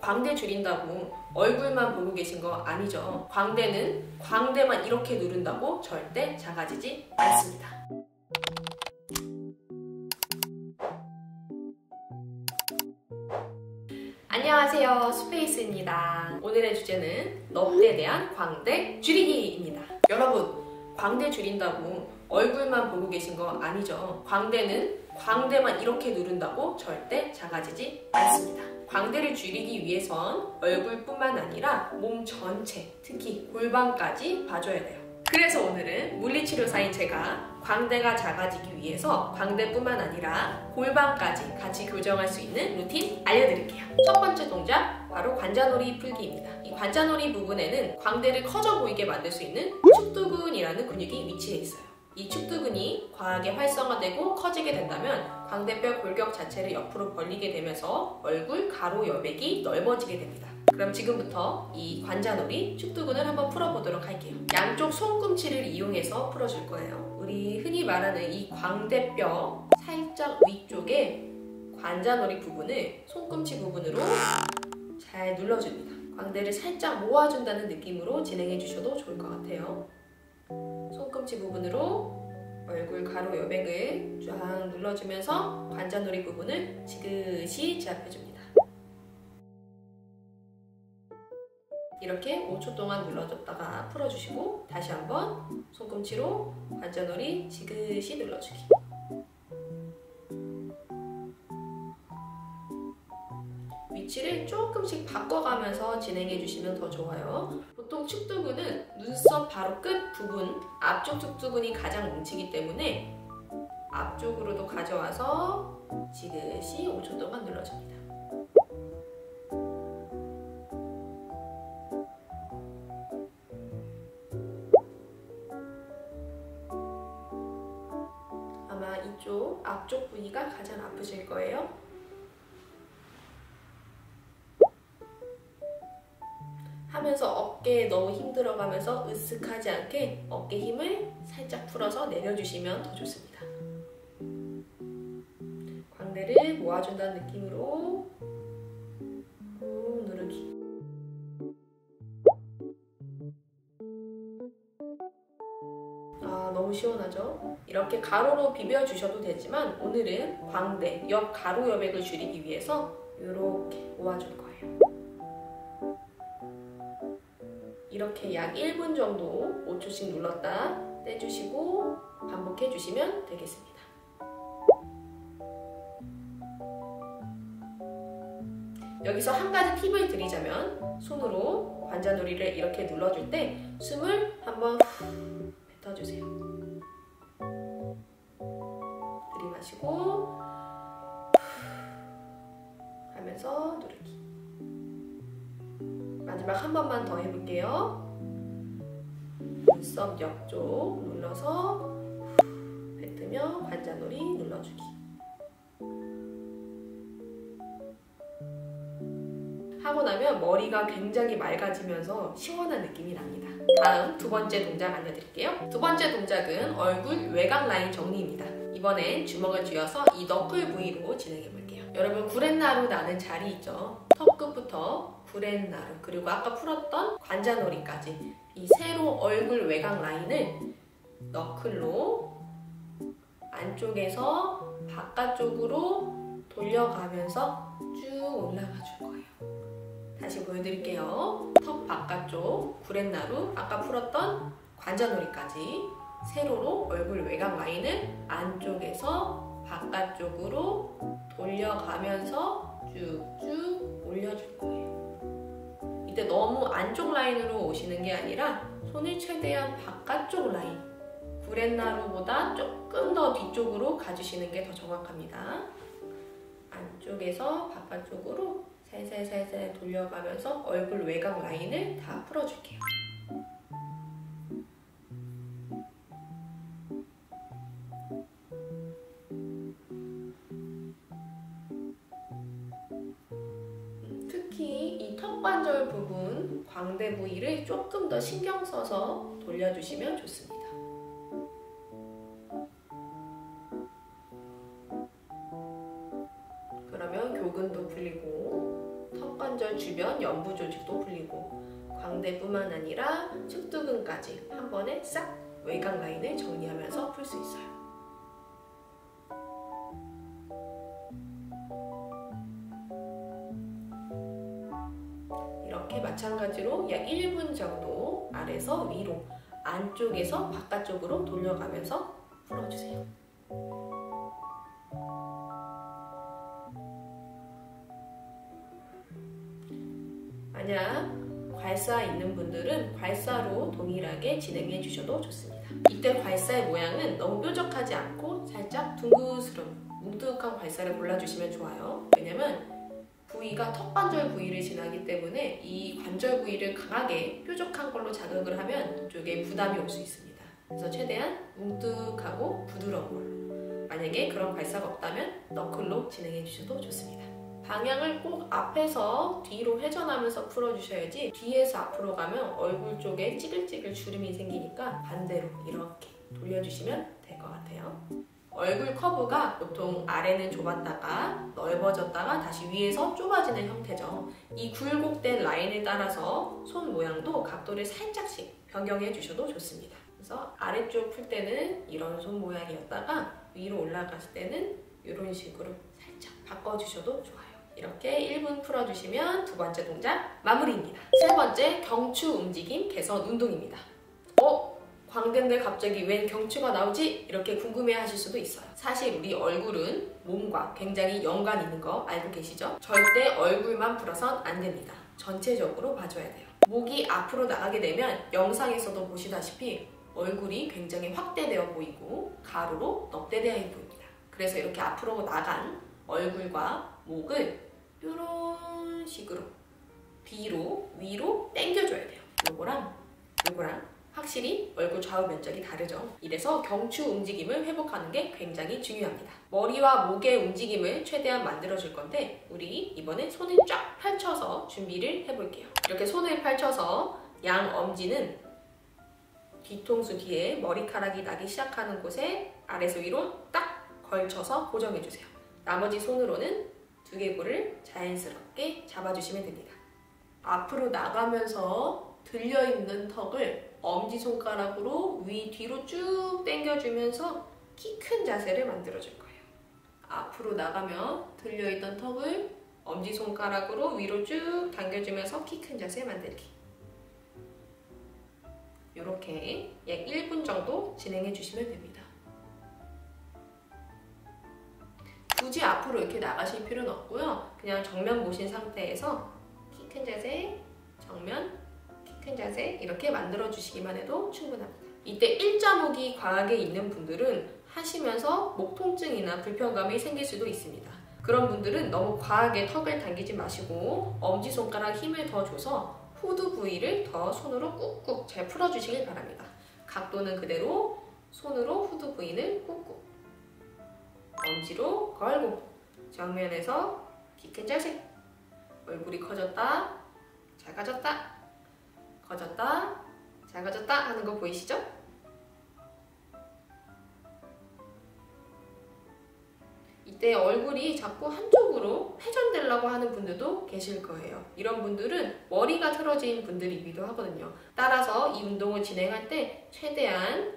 광대 줄인다고 얼굴만 보고 계신 거 아니죠? 광대는 광대만 이렇게 누른다고 절대 작아지지 않습니다. 안녕하세요, 스페이스입니다. 오늘의 주제는 넙대에 대한 광대 줄이기입니다. 여러분, 광대 줄인다고 얼굴만 보고 계신 거 아니죠? 광대는 광대만 이렇게 누른다고 절대 작아지지 않습니다. 광대를 줄이기 위해선 얼굴뿐만 아니라 몸 전체, 특히 골반까지 봐줘야 돼요. 그래서 오늘은 물리치료사인 제가 광대가 작아지기 위해서 광대뿐만 아니라 골반까지 같이 교정할 수 있는 루틴 알려드릴게요. 첫 번째 동작, 바로 관자놀이 풀기입니다. 이 관자놀이 부분에는 광대를 커져 보이게 만들 수 있는 축두근이라는 근육이 위치해 있어요. 이 축두근이 과하게 활성화되고 커지게 된다면 광대뼈 골격 자체를 옆으로 벌리게 되면서 얼굴 가로 여백이 넓어지게 됩니다. 그럼 지금부터 이 관자놀이 축두근을 한번 풀어보도록 할게요. 양쪽 손꿈치를 이용해서 풀어줄 거예요. 우리 흔히 말하는 이 광대뼈 살짝 위쪽에 관자놀이 부분을 손꿈치 부분으로 잘 눌러줍니다. 광대를 살짝 모아준다는 느낌으로 진행해 주셔도 좋을 것 같아요. 손꿈치 부분으로 얼굴 가로 여백을 쫙 눌러주면서 관자놀이 부분을 지그시 제압해줍니다. 이렇게 5초 동안 눌러줬다가 풀어주시고 다시 한번 손꿈치로 관자놀이 지그시 눌러주기. 위치를 조금씩 바꿔가면서 진행해 주시면 더 좋아요. 보통 축두근은 눈썹 바로 끝 부분, 앞쪽 축두근이 가장 뭉치기 때문에 앞쪽으로도 가져와서 지그시 5초 동안 눌러줍니다. 아마 이쪽 앞쪽 부위가 가장 아프실 거예요. 하면서 어깨에 너무 힘들어가면서 으쓱하지 않게 어깨 힘을 살짝 풀어서 내려주시면 더 좋습니다. 광대를 모아준다는 느낌으로 꾹 누르기. 너무 시원하죠? 이렇게 가로로 비벼주셔도 되지만 오늘은 광대, 옆 가로 여백을 줄이기 위해서 이렇게 모아줄 거예요. 이렇게 약 1분 정도 5초씩 눌렀다 떼주시고 반복해 주시면 되겠습니다. 여기서 한 가지 팁을 드리자면 손으로 관자놀이를 이렇게 눌러줄 때 숨을 한번 뱉어주세요. 들이마시고 하면서 누르기. 마지막 한 번만 더 해볼게요. 눈썹 옆쪽 눌러서 뱉으며 관자놀이 눌러주기. 하고 나면 머리가 굉장히 맑아지면서 시원한 느낌이 납니다. 다음 두 번째 동작 알려드릴게요. 두 번째 동작은 얼굴 외곽 라인 정리입니다. 이번엔 주먹을 쥐어서 이 너클 부위로 진행해볼게요. 여러분, 구렛나루 나는 자리 있죠? 턱 끝부터 구렛나루, 그리고 아까 풀었던 관자놀이까지 이 세로 얼굴 외곽 라인을 너클로 안쪽에서 바깥쪽으로 돌려가면서 쭉 올라가 줄 거예요. 다시 보여드릴게요. 턱 바깥쪽 구렛나루, 아까 풀었던 관자놀이까지 세로로 얼굴 외곽 라인을 안쪽에서 바깥쪽으로 돌려가면서 쭉쭉 올려줄 거예요. 이때 너무 안쪽 라인으로 오시는 게 아니라 손을 최대한 바깥쪽 라인, 구렛나루보다 조금 더 뒤쪽으로 가주시는 게 더 정확합니다. 안쪽에서 바깥쪽으로 살살살살 돌려가면서 얼굴 외곽 라인을 다 풀어줄게요. 특히 이 턱관절 부분, 광대 부위를 조금 더 신경 써서 돌려주시면 좋습니다. 그러면 교근도 풀리고 턱 턱관절 주변 연부 조직도 풀리고 광대뿐만 아니라 측두근까지 한 번에 싹 외곽 라인을 정리하면서 풀 수 있어요. 이렇게 마찬가지로 약 1분 정도 아래에서 위로, 안쪽에서 바깥쪽으로 돌려가면서 풀어주세요. 만약 괄사 있는 분들은 괄사로 동일하게 진행해 주셔도 좋습니다. 이때 괄사의 모양은 너무 뾰족하지 않고 살짝 둥그스러운 뭉툭한 괄사를 골라주시면 좋아요. 왜냐면 부위가 턱관절 부위를 지나기 때문에 이 관절 부위를 강하게 뾰족한 걸로 자극을 하면 이쪽에 부담이 올 수 있습니다. 그래서 최대한 뭉툭하고 부드러운 걸로, 만약에 그런 괄사가 없다면 너클로 진행해 주셔도 좋습니다. 방향을 꼭 앞에서 뒤로 회전하면서 풀어주셔야지 뒤에서 앞으로 가면 얼굴 쪽에 찌글찌글 주름이 생기니까 반대로 이렇게 돌려주시면 될 것 같아요. 얼굴 커브가 보통 아래는 좁았다가 넓어졌다가 다시 위에서 좁아지는 형태죠. 이 굴곡된 라인을 따라서 손 모양도 각도를 살짝씩 변경해 주셔도 좋습니다. 그래서 아래쪽 풀 때는 이런 손 모양이었다가 위로 올라갔을 때는 이런 식으로 살짝 바꿔주셔도 좋아요. 이렇게 1분 풀어주시면 두 번째 동작 마무리입니다. 세 번째, 경추 움직임 개선 운동입니다. 광대인데 갑자기 웬 경추가 나오지? 이렇게 궁금해 하실 수도 있어요. 사실 우리 얼굴은 몸과 굉장히 연관 있는 거 알고 계시죠? 절대 얼굴만 풀어선 안 됩니다. 전체적으로 봐줘야 돼요. 목이 앞으로 나가게 되면 영상에서도 보시다시피 얼굴이 굉장히 확대되어 보이고 가로로 넙대되어 보입니다. 그래서 이렇게 앞으로 나간 얼굴과 목을 이런 식으로 뒤로 위로 당겨줘야 돼요. 요거랑 확실히 얼굴 좌우 면적이 다르죠. 이래서 경추 움직임을 회복하는 게 굉장히 중요합니다. 머리와 목의 움직임을 최대한 만들어줄 건데 우리 이번에 손을 쫙 펼쳐서 준비를 해볼게요. 이렇게 손을 펼쳐서 양 엄지는 뒤통수 뒤에 머리카락이 나기 시작하는 곳에 아래에서 위로 딱 걸쳐서 고정해주세요. 나머지 손으로는 두개골을 자연스럽게 잡아주시면 됩니다. 앞으로 나가면서 들려있는 턱을 엄지손가락으로 뒤로 쭉 당겨주면서 키 큰 자세를 만들어줄 거예요. 앞으로 나가면 들려있던 턱을 엄지손가락으로 위로 쭉 당겨주면서 키 큰 자세 만들기. 이렇게 약 1분 정도 진행해 주시면 됩니다. 굳이 앞으로 이렇게 나가실 필요는 없고요. 그냥 정면 보신 상태에서 키 큰 자세, 정면, 키 큰 자세 이렇게 만들어 주시기만 해도 충분합니다. 이때 일자목이 과하게 있는 분들은 하시면서 목 통증이나 불편감이 생길 수도 있습니다. 그런 분들은 너무 과하게 턱을 당기지 마시고 엄지손가락 힘을 더 줘서 후두 부위를 더 손으로 꾹꾹 잘 풀어주시길 바랍니다. 각도는 그대로 손으로 후두 부위를 꾹꾹 엄지로 걸고 정면에서 키 큰 자세. 얼굴이 커졌다, 작아졌다, 커졌다, 작아졌다 하는 거 보이시죠? 이때 얼굴이 자꾸 한쪽으로 회전되려고 하는 분들도 계실 거예요. 이런 분들은 머리가 틀어진 분들이기도 하거든요. 따라서 이 운동을 진행할 때 최대한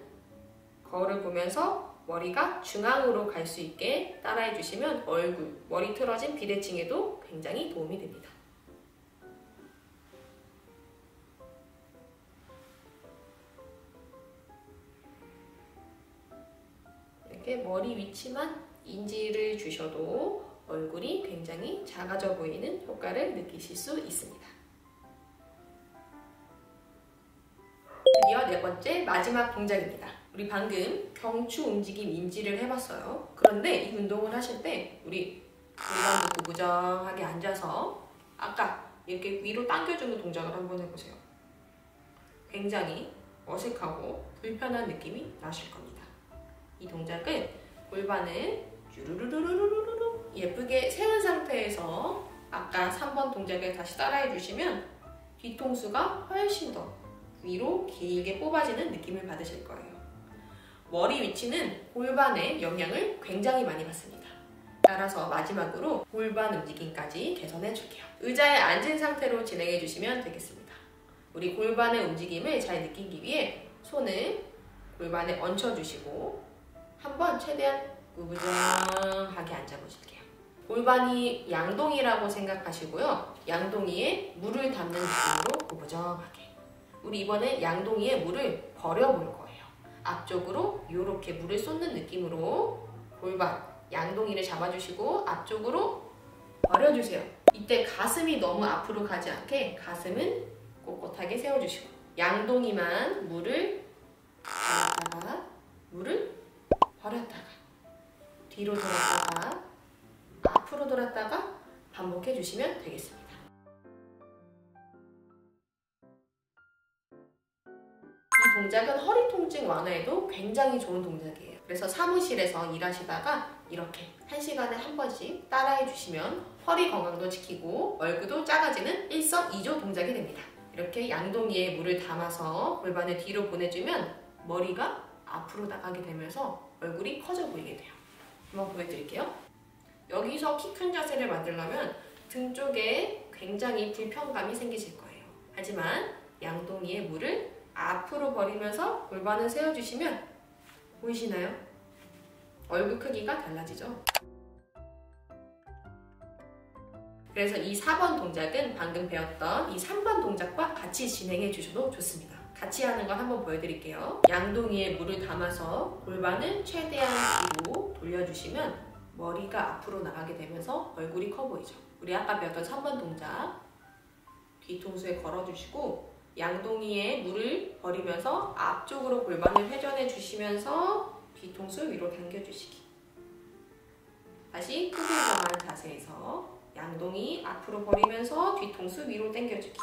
거울을 보면서 머리가 중앙으로 갈 수 있게 따라해 주시면 얼굴, 머리 틀어진 비대칭에도 굉장히 도움이 됩니다. 이렇게 머리 위치만 인지를 주셔도 얼굴이 굉장히 작아져 보이는 효과를 느끼실 수 있습니다. 드디어 네 번째 마지막 동작입니다. 우리 방금 경추 움직임 인지를 해봤어요. 그런데 이 운동을 하실 때 우리 골반 놓고 무정하게 앉아서 아까 이렇게 위로 당겨주는 동작을 한번 해보세요. 굉장히 어색하고 불편한 느낌이 나실 겁니다. 이 동작은 골반을 쭈루루루루루루 예쁘게 세운 상태에서 아까 3번 동작을 다시 따라해 주시면 뒤통수가 훨씬 더 위로 길게 뽑아지는 느낌을 받으실 거예요. 머리 위치는 골반에 영향을 굉장히 많이 받습니다. 따라서 마지막으로 골반 움직임까지 개선해 줄게요. 의자에 앉은 상태로 진행해 주시면 되겠습니다. 우리 골반의 움직임을 잘 느끼기 위해 손을 골반에 얹혀 주시고 한번 최대한 구부정하게 앉아 보실게요. 골반이 양동이라고 생각하시고요. 양동이에 물을 담는 느낌으로 구부정하게. 우리 이번에 양동이에 물을 버려 볼 거예요. 앞쪽으로 이렇게 물을 쏟는 느낌으로 골반, 양동이를 잡아주시고 앞쪽으로 버려주세요. 이때 가슴이 너무 앞으로 가지 않게 가슴은 꼿꼿하게 세워주시고 양동이만 물을 잡았다가 물을 버렸다가 뒤로 돌았다가 앞으로 돌았다가 반복해 주시면 되겠습니다. 이 동작은 허리 통증 완화에도 굉장히 좋은 동작이에요. 그래서 사무실에서 일하시다가 이렇게 1시간에 한 번씩 따라해 주시면 허리 건강도 지키고 얼굴도 작아지는 일석이조 동작이 됩니다. 이렇게 양동이에 물을 담아서 골반을 뒤로 보내주면 머리가 앞으로 나가게 되면서 얼굴이 커져 보이게 돼요. 한번 보여드릴게요. 여기서 키 큰 자세를 만들려면 등 쪽에 굉장히 불편감이 생기실 거예요. 하지만 양동이에 물을 앞으로 버리면서 골반을 세워주시면 보이시나요? 얼굴 크기가 달라지죠? 그래서 이 4번 동작은 방금 배웠던 이 3번 동작과 같이 진행해 주셔도 좋습니다. 같이 하는 걸 한번 보여드릴게요. 양동이에 물을 담아서 골반을 최대한 뒤로 돌려주시면 머리가 앞으로 나가게 되면서 얼굴이 커 보이죠? 우리 아까 배웠던 3번 동작 뒤통수에 걸어주시고 양동이에 물을 버리면서 앞쪽으로 골반을 회전해 주시면서 뒤통수 위로 당겨주시기. 다시 후들정한 자세에서 양동이 앞으로 버리면서 뒤통수 위로 당겨주기.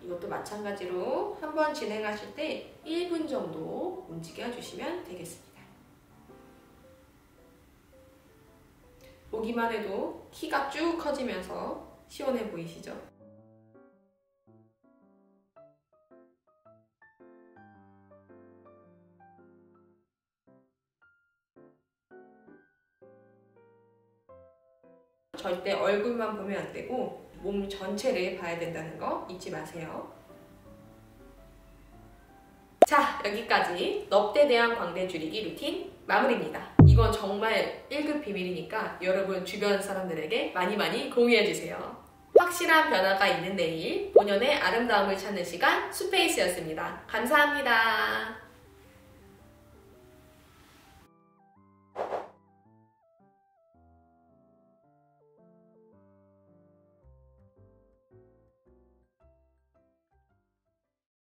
이것도 마찬가지로 한번 진행하실 때 1분 정도 움직여 주시면 되겠습니다. 보기만 해도 키가 쭉 커지면서 시원해 보이시죠? 절대 얼굴만 보면 안 되고 몸 전체를 봐야 된다는 거 잊지 마세요. 자, 여기까지 넙대 대한 광대 줄이기 루틴 마무리입니다. 이건 정말 1급 비밀이니까 여러분 주변 사람들에게 많이 공유해주세요. 확실한 변화가 있는 내일, 본연의 아름다움을 찾는 시간 수페이스였습니다. 감사합니다.